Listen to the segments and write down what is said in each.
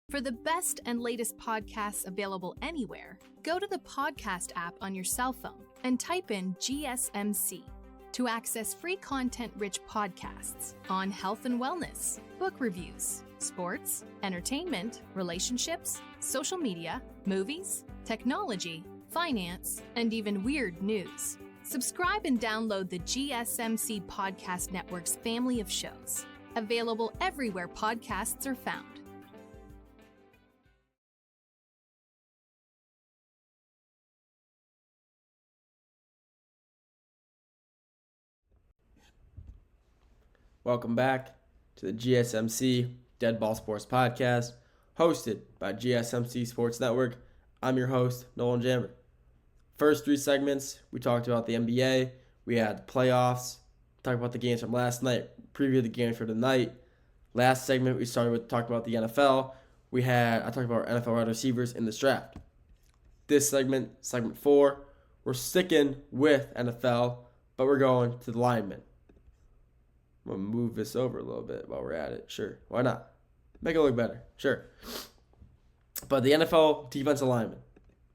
For the best and latest podcasts available anywhere, go to the podcast app on your cell phone and type in GSMC to access free content-rich podcasts on health and wellness, book reviews, sports, entertainment, relationships, social media, movies, technology, finance, and even weird news. Subscribe and download the GSMC Podcast Network's family of shows, available everywhere podcasts are found. Welcome back to the GSMC Dead Ball Sports Podcast, hosted by GSMC Sports Network. I'm your host, Nolan Jammer. First three segments, we talked about the NBA. We had the playoffs, talked about the games from last night, previewed the games for tonight. Last segment, we started with talking about the NFL. I talked about our NFL wide receivers in this draft. This segment 4, we're sticking with NFL, but we're going to the linemen. I'm going to move this over a little bit while we're at it. Sure. Why not? Make it look better. Sure. But the NFL defensive linemen,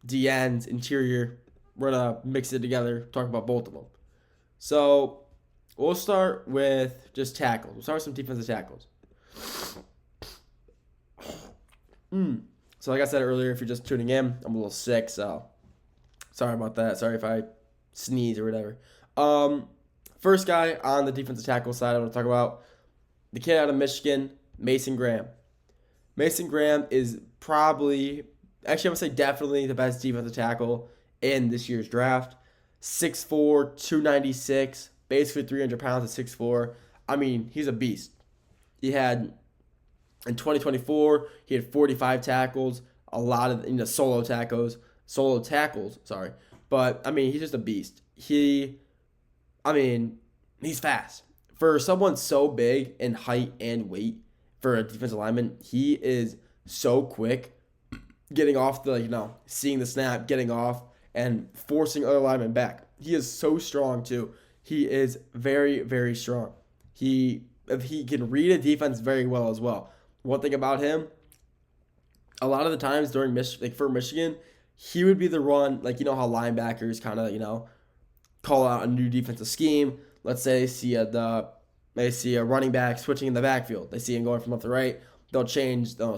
D-ends, interior, we're going to mix it together, talk about both of them. So we'll start with just tackles. We'll start with some defensive tackles. So like I said earlier, if you're just tuning in, I'm a little sick, so sorry about that. Sorry if I sneeze or whatever. First guy on the defensive tackle side I want to talk about, the kid out of Michigan, Maason Graham. Maason Graham is probably, actually I would say definitely the best defensive tackle in this year's draft. 6'4", 296, basically 300 pounds at 6'4". I mean, he's a beast. He had, in 2024, he had 45 tackles, a lot of solo tackles, sorry. But, I mean, he's just a beast. He's fast. For someone so big in height and weight for a defensive lineman, he is so quick getting off seeing the snap, getting off, and forcing other linemen back. He is so strong, too. He is very, very strong. He can read a defense very well as well. One thing about him, a lot of the times during for Michigan, he would be the one, how linebackers kind of, call out a new defensive scheme. Let's say they see a running back switching in the backfield. They see him going from left to right. They'll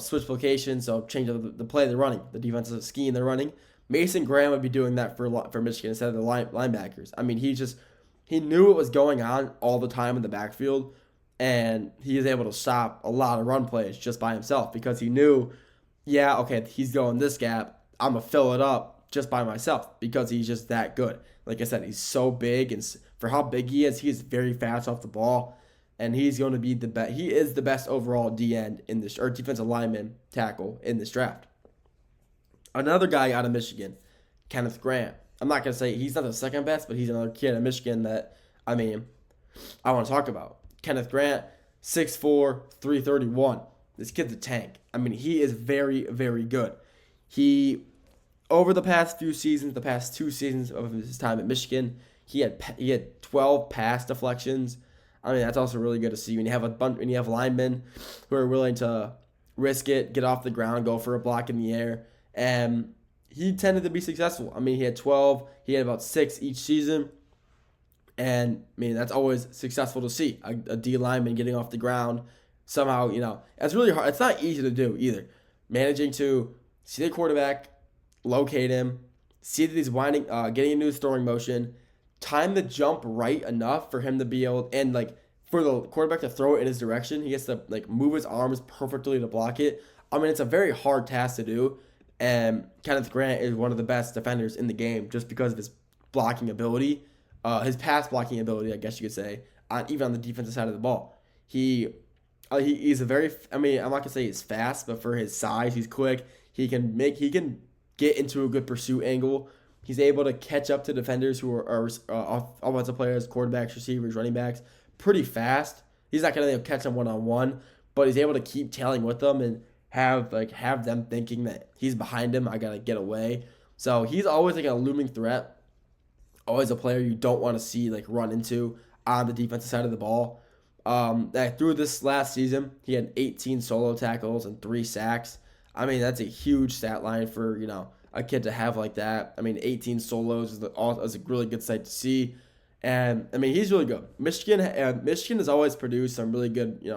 switch locations. They'll change the play they're running, the defensive scheme they're running. Maason Graham would be doing that for Michigan instead of the linebackers. I mean, he knew what was going on all the time in the backfield, and he is able to stop a lot of run plays just by himself because he knew, he's going this gap. I'm going to fill it up just by myself because he's just that good. Like I said, he's so big, and for how big he is very fast off the ball, and he's going to be the best. He is the best overall D-end in this, or defensive lineman tackle in this draft. Another guy out of Michigan, Kenneth Grant. I'm not going to say he's not the second best, but he's another kid in Michigan that, I want to talk about. Kenneth Grant, 6'4", 331. This kid's a tank. He is very, very good. Over the past few seasons, the past 2 seasons of his time at Michigan, he had 12 pass deflections. That's also really good to see when you have linemen who are willing to risk it, get off the ground, go for a block in the air, and he tended to be successful. He had 12. He had about 6 each season, and that's always successful to see a D lineman getting off the ground somehow. It's really hard. It's not easy to do either. Managing to see the quarterback, locate him, see that he's getting into his throwing motion, time the jump right enough for him to be able, and for the quarterback to throw it in his direction, he has to move his arms perfectly to block it. It's a very hard task to do, and Kenneth Grant is one of the best defenders in the game just because of his blocking ability, his pass blocking ability, I guess you could say, even on the defensive side of the ball. He's a very, I'm not gonna say he's fast, but for his size, he's quick. He can get into a good pursuit angle. He's able to catch up to defenders who are offensive players, quarterbacks, receivers, running backs pretty fast. He's not going to catch them one-on-one, but he's able to keep tailing with them and have them thinking that he's behind him. I got to get away. So he's always a looming threat, always a player you don't want to see run into on the defensive side of the ball. Through this last season, he had 18 solo tackles and 3 sacks. I mean, that's a huge stat line for, a kid to have like that. I mean, 18 solos is a really good sight to see. And, I mean, he's really good. Michigan has always produced some really good,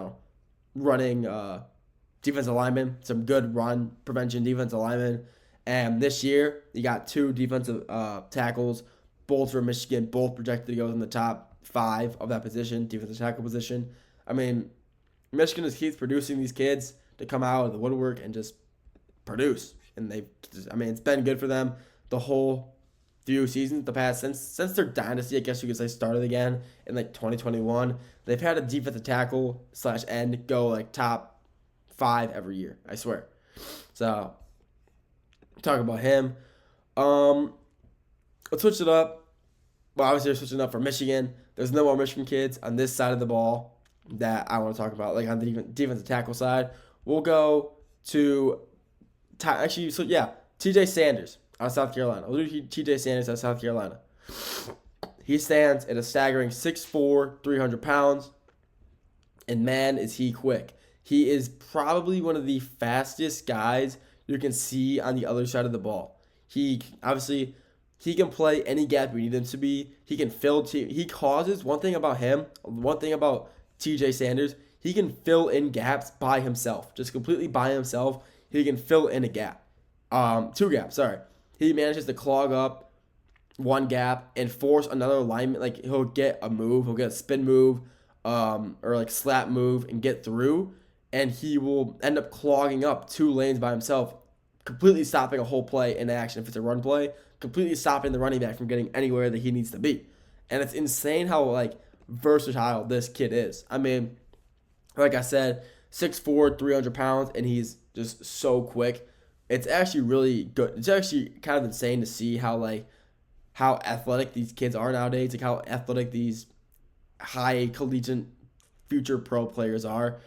running defensive linemen, some good run prevention defensive linemen. And this year, you got 2 defensive tackles, both from Michigan, both projected to go in the top 5 of that position, defensive tackle position. I mean, Michigan just keeps producing these kids to come out of the woodwork and just produce. And it's been good for them the whole few seasons, the past, since their dynasty, I guess you could say, started again in 2021. They've had a defensive tackle / end go top 5 every year, I swear. So, talk about him. Let's switch it up. Well, obviously, we're switching up for Michigan. There's no more Michigan kids on this side of the ball that I want to talk about, on the defensive tackle side. We'll go to TJ Sanders out of South Carolina. We'll do TJ Sanders out of South Carolina. He stands at a staggering 6'4", 300 pounds. And man, is he quick. He is probably one of the fastest guys you can see on the other side of the ball. He can play any gap we need him to be. He can fill he causes one thing about TJ Sanders, he can fill in gaps by himself. Just completely by himself. He can fill in a gap. 2 gaps, sorry. He manages to clog up one gap and force another lineman. He'll get a move, he'll get a spin move, or slap move and get through. And he will end up clogging up 2 lanes by himself, completely stopping a whole play in action if it's a run play, completely stopping the running back from getting anywhere that he needs to be. And it's insane how, versatile this kid is. I mean, like I said, 6'4", 300 pounds, and he's just so quick. It's actually really good. It's actually kind of insane to see how athletic these kids are nowadays, how athletic these high collegiate future pro players are.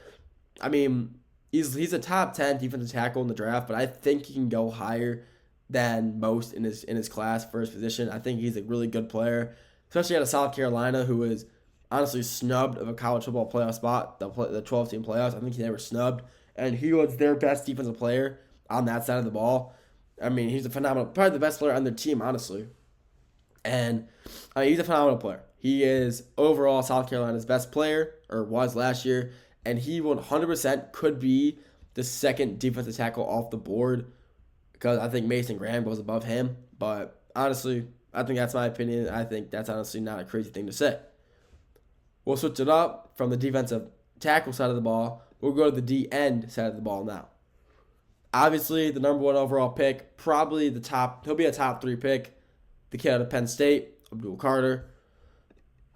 I mean, he's a top 10 defensive tackle in the draft, but I think he can go higher than most in his class for his position. I think he's a really good player, especially out of South Carolina, who is honestly snubbed of a college football playoff spot, the 12-team playoffs. I think he never snubbed, and he was their best defensive player on that side of the ball. I mean, he's a phenomenal, probably the best player on their team, honestly. And he's a phenomenal player. He is overall South Carolina's best player, or was last year, and he 100% could be the second defensive tackle off the board, because I think Mason Graham goes above him. But honestly, I think that's my opinion. I think that's honestly not a crazy thing to say. We'll switch it up from the defensive tackle side of the ball. We'll go to the D-end side of the ball now. Obviously, the number 1 overall pick, probably he'll be a top 3 pick. The kid out of Penn State, Abdul Carter.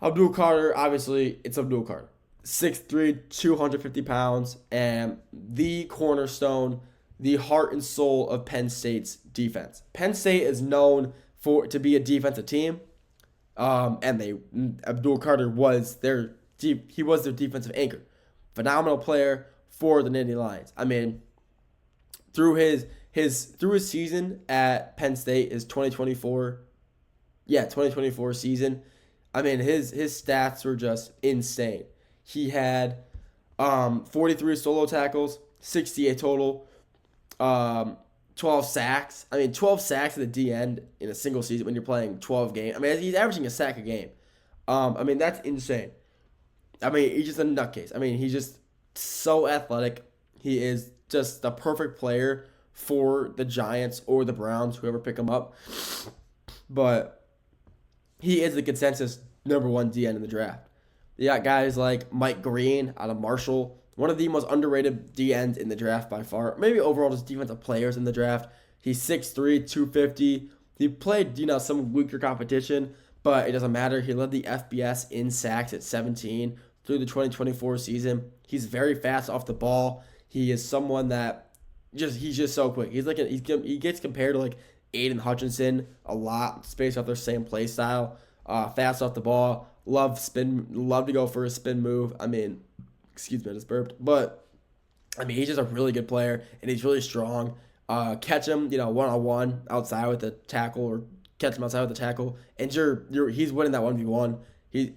Obviously, it's Abdul Carter. 6'3", 250 pounds, and the cornerstone, the heart and soul of Penn State's defense. Penn State is known to be a defensive team, and Abdul Carter was their defensive anchor. Phenomenal player for the Nittany Lions. I mean, through his season at Penn State, his 2024 season, I mean, his stats were just insane. He had 43 solo tackles, 68 total, 12 sacks. I mean, 12 sacks at the D end in a single season when you're playing 12 games. I mean, he's averaging a sack a game. I mean, that's insane. I mean, he's just a nutcase. I mean, he's just so athletic. He is just the perfect player for the Giants or the Browns, whoever pick him up. But he is the consensus number 1 DN in the draft. You got guys like Mike Green out of Marshall, one of the most underrated DNs in the draft by far. Maybe overall just defensive players in the draft. He's 6'3", 250. He played, some weaker competition, but it doesn't matter. He led the FBS in sacks at 17 through the 2024 season. He's very fast off the ball. He is someone that he's just so quick. He's he gets compared to Aiden Hutchinson a lot, based off their same play style. Fast off the ball, love to go for a spin move. I mean, excuse me, I just burped. But I mean, he's just a really good player, and he's really strong. Catch him, one-on-one outside with the tackle, or catch him outside with the tackle, and he's winning that 1v1.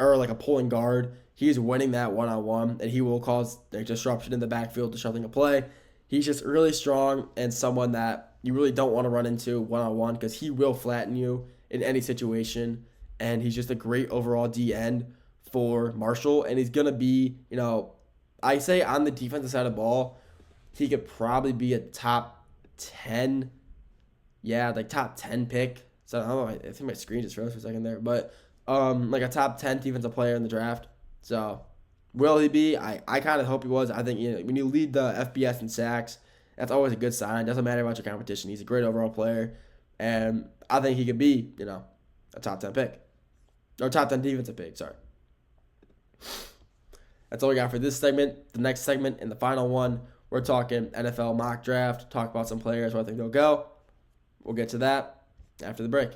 Or a pulling guard. He's winning that one-on-one, and he will cause disruption in the backfield, disrupting a play. He's just really strong and someone that you really don't want to run into one-on-one because he will flatten you in any situation. And he's just a great overall D end for Marshall. And he's going to be, I say on the defensive side of the ball, he could probably be a top 10. Yeah, like top 10 pick. So I don't know. I think my screen just froze for a second there. But like a top 10 defensive player in the draft. So will he be? I kind of hope he was. I think when you lead the FBS in sacks, that's always a good sign. It doesn't matter about your competition. He's a great overall player. And I think he could be, a top 10 pick. Or top 10 defensive pick, sorry. That's all we got for this segment. The next segment and the final one, we're talking NFL mock draft, talk about some players, where I think they'll go. We'll get to that after the break.